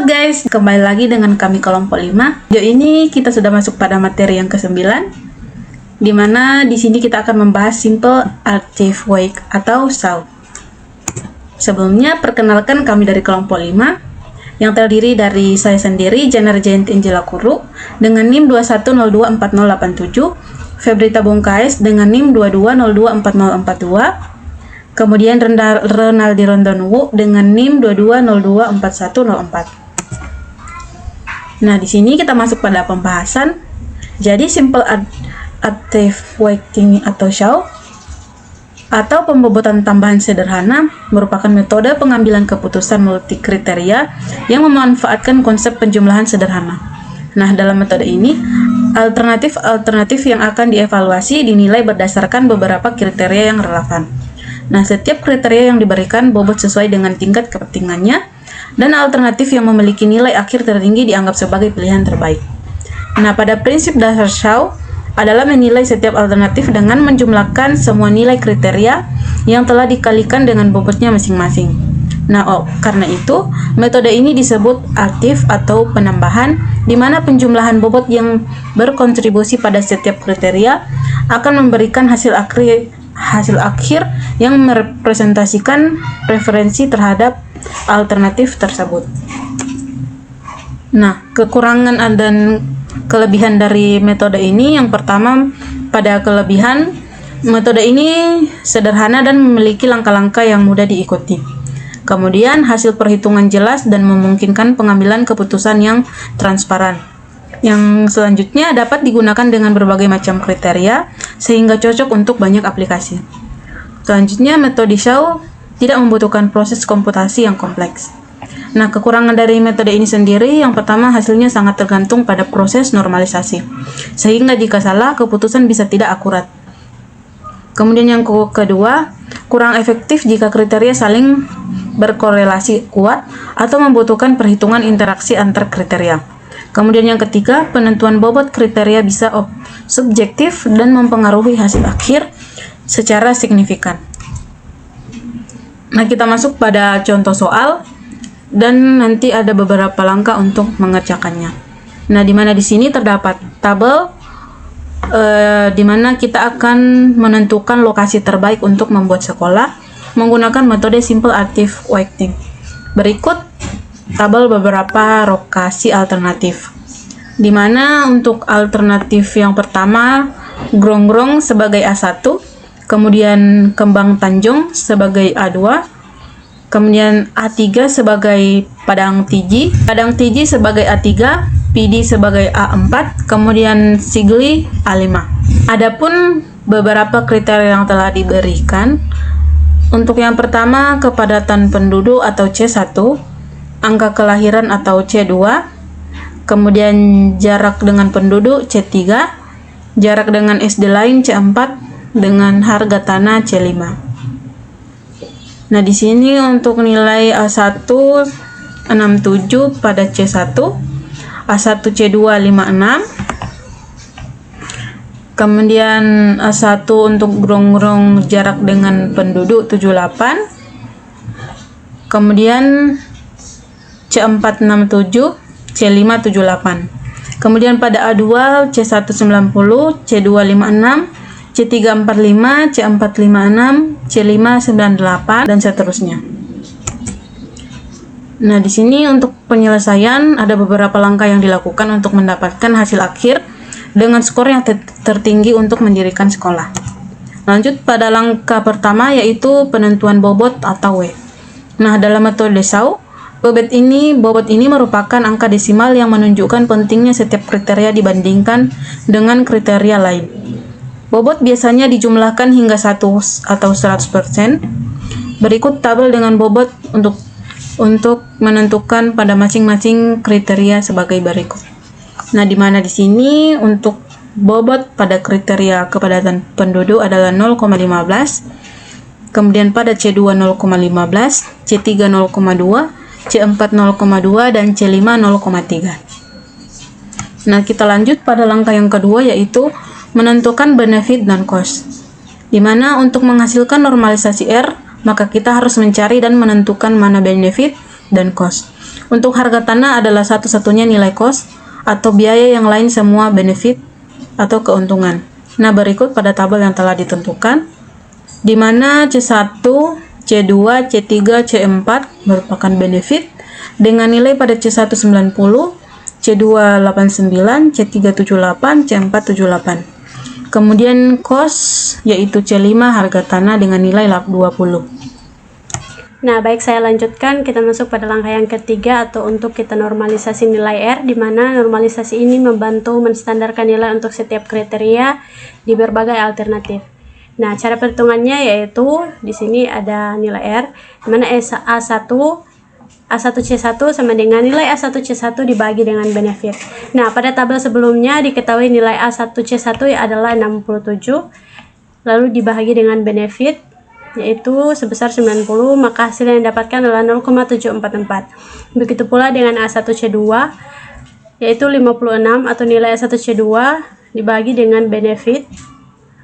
guys, kembali lagi dengan kami kelompok 5. Video ini kita sudah masuk pada materi yang ke-9, dimana di sini kita akan membahas Simple Active Voice atau SAW. Sebelumnya, perkenalkan kami dari kelompok 5 yang terdiri dari saya sendiri, Janer Jayanti Angela Kuru dengan NIM 21024087, Febrita Bongkais dengan NIM 22024042, kemudian Renaldi Rondonuwu dengan NIM 22024104. Nah, di sini kita masuk pada pembahasan. Jadi Simple Active Weighting atau SAW atau pembobotan tambahan sederhana merupakan metode pengambilan keputusan multi kriteria yang memanfaatkan konsep penjumlahan sederhana. Nah, dalam metode ini alternatif yang akan dievaluasi dinilai berdasarkan beberapa kriteria yang relevan. Nah, setiap kriteria yang diberikan bobot sesuai dengan tingkat kepentingannya, dan alternatif yang memiliki nilai akhir tertinggi dianggap sebagai pilihan terbaik. Nah, pada prinsip dasar SAW adalah menilai setiap alternatif dengan menjumlahkan semua nilai kriteria yang telah dikalikan dengan bobotnya masing-masing. Nah, karena itu, metode ini disebut aktif atau penambahan, di mana penjumlahan bobot yang berkontribusi pada setiap kriteria akan memberikan hasil akhir yang merepresentasikan preferensi terhadap alternatif tersebut. Nah, kekurangan dan kelebihan dari metode ini, yang pertama, pada kelebihan, metode ini sederhana dan memiliki langkah-langkah yang mudah diikuti. Kemudian, hasil perhitungan jelas dan memungkinkan pengambilan keputusan yang transparan. Yang selanjutnya dapat digunakan dengan berbagai macam kriteria sehingga cocok untuk banyak aplikasi. Selanjutnya, metode SAW tidak membutuhkan proses komputasi yang kompleks. Nah, kekurangan dari metode ini sendiri, yang pertama, hasilnya sangat tergantung pada proses normalisasi, sehingga jika salah, keputusan bisa tidak akurat. Kemudian yang kedua, kurang efektif jika kriteria saling berkorelasi kuat atau membutuhkan perhitungan interaksi antar kriteria. Kemudian yang ketiga, penentuan bobot kriteria bisa subjektif dan mempengaruhi hasil akhir secara signifikan. Nah, kita masuk pada contoh soal dan nanti ada beberapa langkah untuk mengerjakannya. Nah, di mana di sini terdapat tabel di mana kita akan menentukan lokasi terbaik untuk membuat sekolah menggunakan metode Simple Active Weighting. Berikut tabel beberapa lokasi alternatif, di mana untuk alternatif yang pertama, Gronggong sebagai A1, kemudian Kembang Tanjung sebagai A2, kemudian A3 sebagai Padang Tiji sebagai A3, PD sebagai A4, kemudian Sigli A5. Adapun beberapa kriteria yang telah diberikan, untuk yang pertama, kepadatan penduduk atau C1, angka kelahiran atau C2, kemudian jarak dengan penduduk C3, jarak dengan SD lain C4, dengan harga tanah C5. Nah, di sini untuk nilai A1 67 pada C1, A1 C2 56, kemudian A1 untuk Gronggong jarak dengan penduduk 78, kemudian C4 67, C5 78. Kemudian pada A2 C1 90, C2 56, C3 45, C4 56, C5 98 dan seterusnya. Nah, di sini untuk penyelesaian ada beberapa langkah yang dilakukan untuk mendapatkan hasil akhir dengan skor yang tertinggi untuk mendirikan sekolah. Lanjut pada langkah pertama, yaitu penentuan bobot atau W. Nah, dalam metode SAW, bobot ini merupakan angka desimal yang menunjukkan pentingnya setiap kriteria dibandingkan dengan kriteria lain. Bobot biasanya dijumlahkan hingga 1 atau 100%. Berikut tabel dengan bobot untuk menentukan pada masing-masing kriteria sebagai berikut. Nah, di mana di sini untuk bobot pada kriteria kepadatan penduduk adalah 0,15, kemudian pada C2 0,15, C3 0,2, C4 0,2 dan C5 0,3. Nah, kita lanjut pada langkah yang kedua, yaitu menentukan benefit dan cost. Di mana untuk menghasilkan normalisasi R, maka kita harus mencari dan menentukan mana benefit dan cost. Untuk harga tanah adalah satu-satunya nilai kos atau biaya yang lain semua benefit atau keuntungan. Nah, berikut pada tabel yang telah ditentukan, di mana C1, C2, C3, C4 merupakan benefit dengan nilai pada C1 90, C2 89, C3 78, C4 78. Kemudian kos yaitu C5 harga tanah dengan nilai 20. Nah, baik, saya lanjutkan. Kita masuk pada langkah yang ketiga, atau untuk kita normalisasi nilai R, di mana normalisasi ini membantu menstandarkan nilai untuk setiap kriteria di berbagai alternatif. Nah, cara perhitungannya yaitu di sini ada nilai R, di mana A1C1 sama dengan nilai A1C1 dibagi dengan benefit. Nah, pada tabel sebelumnya diketahui nilai A1C1 adalah 67, lalu dibagi dengan benefit yaitu sebesar 90, maka hasil yang didapatkan adalah 0,744. Begitu pula dengan A1C2 yaitu 56, atau nilai A1C2 dibagi dengan benefit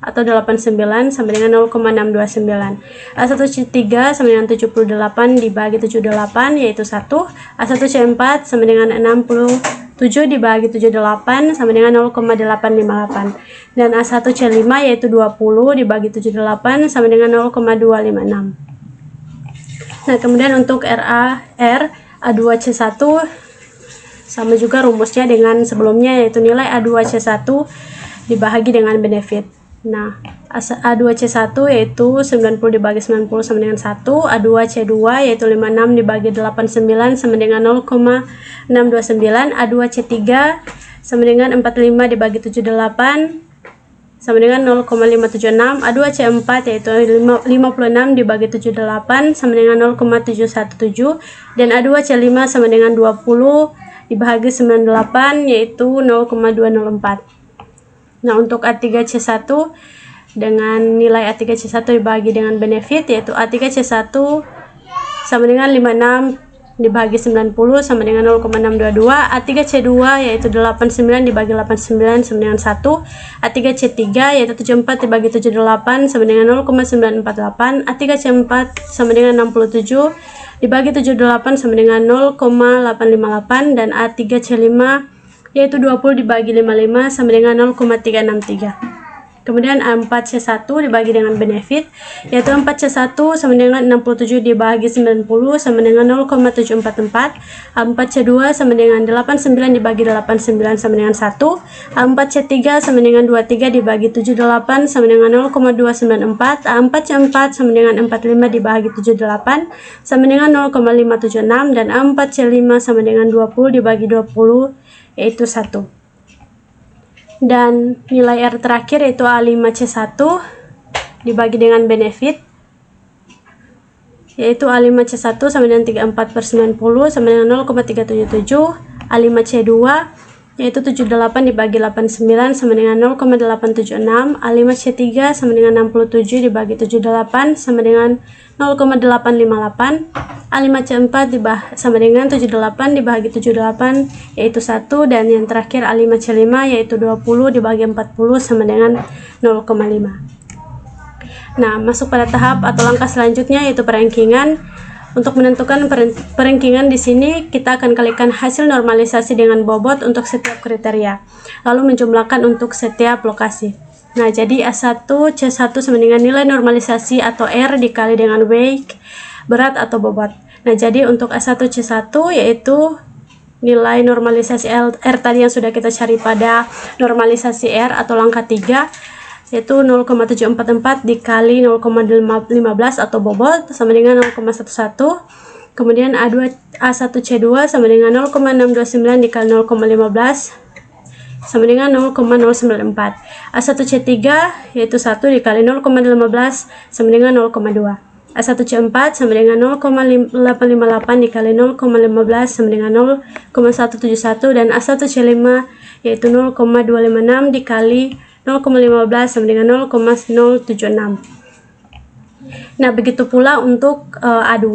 atau 89 sama dengan 0,629. A1C3 sama dengan 78 dibagi 78 yaitu 1. A1C4 sama dengan 67 dibagi 78 sama dengan 0,858. Dan A1C5 yaitu 20 dibagi 78 sama dengan 0,256. Nah, kemudian untuk A2C1 sama juga rumusnya dengan sebelumnya, yaitu nilai A2C1 dibagi dengan benefit. Nah, A2C1 yaitu 90 dibagi 90 sama dengan 1, A2C2 yaitu 56 dibagi 89 sama dengan 0,629, A2C3 sama dengan 45 dibagi 78 sama dengan 0,576, A2C4 yaitu 56 dibagi 78 sama dengan 0,717, dan A2C5 sama dengan 20 dibagi 98 yaitu 0,204. Nah, untuk A3C1 dengan nilai A3C1 dibagi dengan benefit yaitu A3C1 sama dengan 56 dibagi 90 sama dengan 0,622, A3C2 yaitu 89 dibagi 89 sama dengan 1, A3C3 yaitu 74 dibagi 78 sama dengan 0,948, A3C4 sama dengan 67 dibagi 78 sama dengan 0,858, dan A3C5 yaitu 20 dibagi 55 sama dengan 0,363. Kemudian A4C1 dibagi dengan benefit yaitu 4C1 sama dengan 67 dibagi 90 sama dengan 0,744, A4C2 sama dengan 89 dibagi 89 sama dengan 1, A4C3 sama dengan 23 dibagi 78 sama dengan 0,294, A4C4 sama dengan 45 dibagi 78 sama dengan 0,576, dan A4C5 sama dengan 20 dibagi 20 yaitu 1. Dan nilai R terakhir yaitu A5C1 dibagi dengan benefit yaitu A5C1 sama dengan 34/90 sama dengan 0,377, A5C2 yaitu 78 dibagi 89 sama dengan 0,876, A5C3 sama dengan 67 dibagi 78 sama dengan 0,858, A5C4 sama dengan 78 dibagi 78 yaitu 1, dan yang terakhir A5C5 yaitu 20 dibagi 40 sama dengan 0,5. Nah, masuk pada tahap atau langkah selanjutnya yaitu perankingan. Untuk menentukan perankingan di sini kita akan kalikan hasil normalisasi dengan bobot untuk setiap kriteria, lalu menjumlahkan untuk setiap lokasi. Nah, jadi A1C1 sama dengan nilai normalisasi atau R dikali dengan weight, berat atau bobot. Nah, jadi untuk A1C1 yaitu nilai normalisasi R tadi yang sudah kita cari pada normalisasi R atau langkah 3 yaitu 0,744 dikali 0,15 atau bobot sama dengan 0,11. Kemudian A1C2 sama dengan 0,629 dikali 0,15 sama dengan 0,094. A1C3 yaitu 1 dikali 0,15 sama dengan 0,2. A1C4 sama dengan 0,858 dikali 0,15 sama dengan 0,171, dan A1C5 yaitu 0,256 dikali 0,15 sama dengan 0,076. Nah, begitu pula untuk A2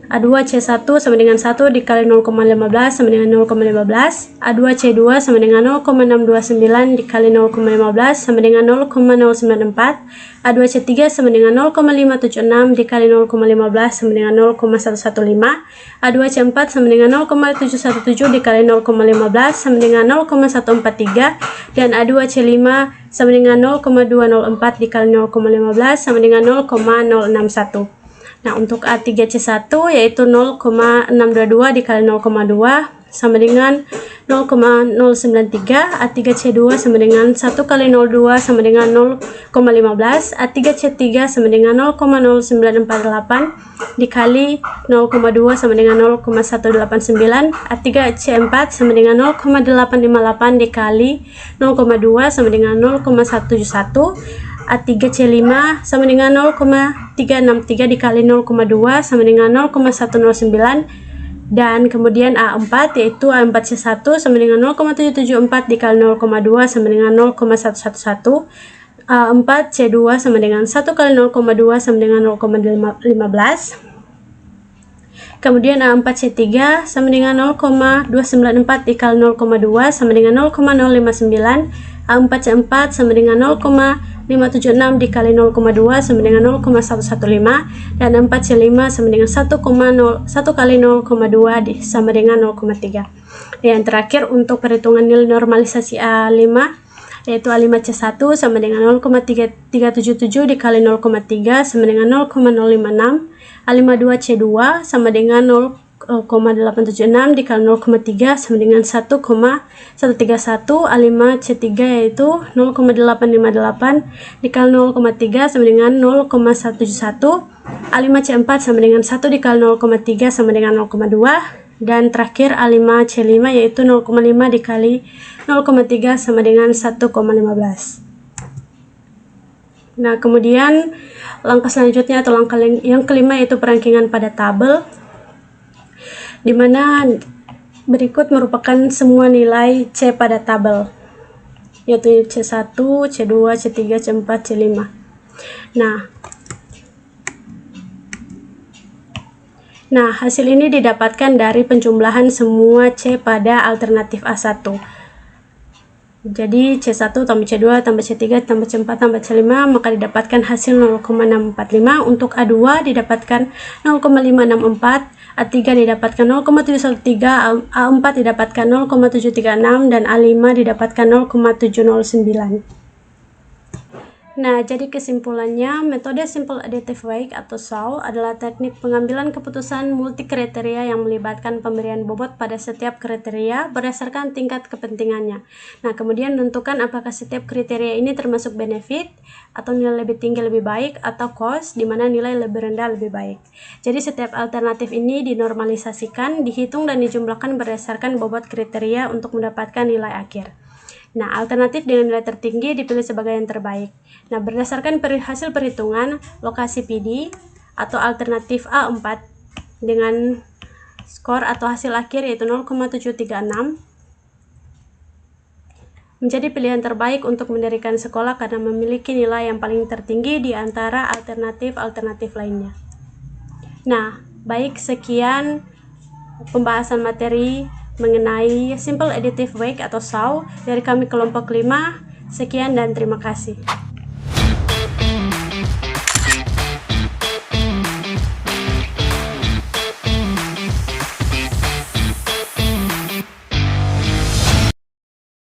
A2C1 sama dengan 1 dikali 0,15 sama dengan 0,15. A2C2 sama dengan 0,629 dikali 0,15 sama dengan 0,094. A2C3 sama dengan 0,576 dikali 0,15 sama dengan 0,115. A2C4 sama dengan 0,717 dikali 0,15 sama dengan 0,143. Dan A2C5 sama dengan 0,204 dikali 0,15 sama dengan 0,061. Nah, untuk A3C1 yaitu 0,622 dikali 0,2 sama dengan 0,093. A3C2 sama dengan 1 kali 0,2 sama dengan 0,15. A3C3 sama dengan 0,0948 dikali 0,2 sama dengan 0,189. A3C4 sama dengan 0,858 dikali 0,2 sama dengan 0,171. A3C5 sama dengan 0,363 dikali 0,2 sama dengan 0,109. Dan kemudian A4 yaitu A4C1 sama dengan 0,774 dikali 0,2 sama dengan 0,111. A4C2 sama dengan 1 kali 0,2 sama dengan 0,15. Kemudian A4C3 sama dengan 0,294 dikali 0,2 sama dengan 0,059. A4C4 sama dengan 0,576 dikali 0,2 sama dengan 0,115. Dan A4C5 sama dengan 1 kali 0,2 sama dengan 0,3. Dan terakhir untuk perhitungan nilai normalisasi A5 yaitu A5C1 sama dengan 0,377 dikali 0,3 sama dengan 0,056. A52C2 sama dengan 0,876 dikali 0,3 sama dengan 1,131. A5C3 yaitu 0,858 dikali 0,3 sama dengan 0,171. A5C4 sama dengan 1 dikali 0,3 sama dengan 0,2. Dan terakhir A5C5 yaitu 0,5 dikali 0,3 sama dengan 1,15. Nah, kemudian langkah selanjutnya atau langkah yang kelima yaitu perangkingan pada tabel, di mana berikut merupakan semua nilai C pada tabel, yaitu C1, C2, C3, C4, C5. Nah, hasil ini didapatkan dari penjumlahan semua C pada alternatif A1. Jadi C1 tambah C2 tambah C3 tambah C4 tambah C5 maka didapatkan hasil 0,645. Untuk A2 didapatkan 0,564, A3 didapatkan 0,713, A4 didapatkan 0,736 dan A5 didapatkan 0,709. Nah, jadi kesimpulannya, metode Simple Additive Weight atau SAW adalah teknik pengambilan keputusan multi kriteria yang melibatkan pemberian bobot pada setiap kriteria berdasarkan tingkat kepentingannya. Nah, kemudian menentukan apakah setiap kriteria ini termasuk benefit atau nilai lebih tinggi lebih baik atau cost di mana nilai lebih rendah lebih baik. Jadi setiap alternatif ini dinormalisasikan, dihitung dan dijumlahkan berdasarkan bobot kriteria untuk mendapatkan nilai akhir. Nah, alternatif dengan nilai tertinggi dipilih sebagai yang terbaik. Nah, berdasarkan hasil perhitungan lokasi PD atau alternatif A4 dengan skor atau hasil akhir yaitu 0,736 menjadi pilihan terbaik untuk mendirikan sekolah karena memiliki nilai yang paling tertinggi di antara alternatif-alternatif lainnya. Nah, baik, sekian pembahasan materi mengenai Simple Additive Weight atau SAW dari kami kelompok 5. Sekian dan terima kasih.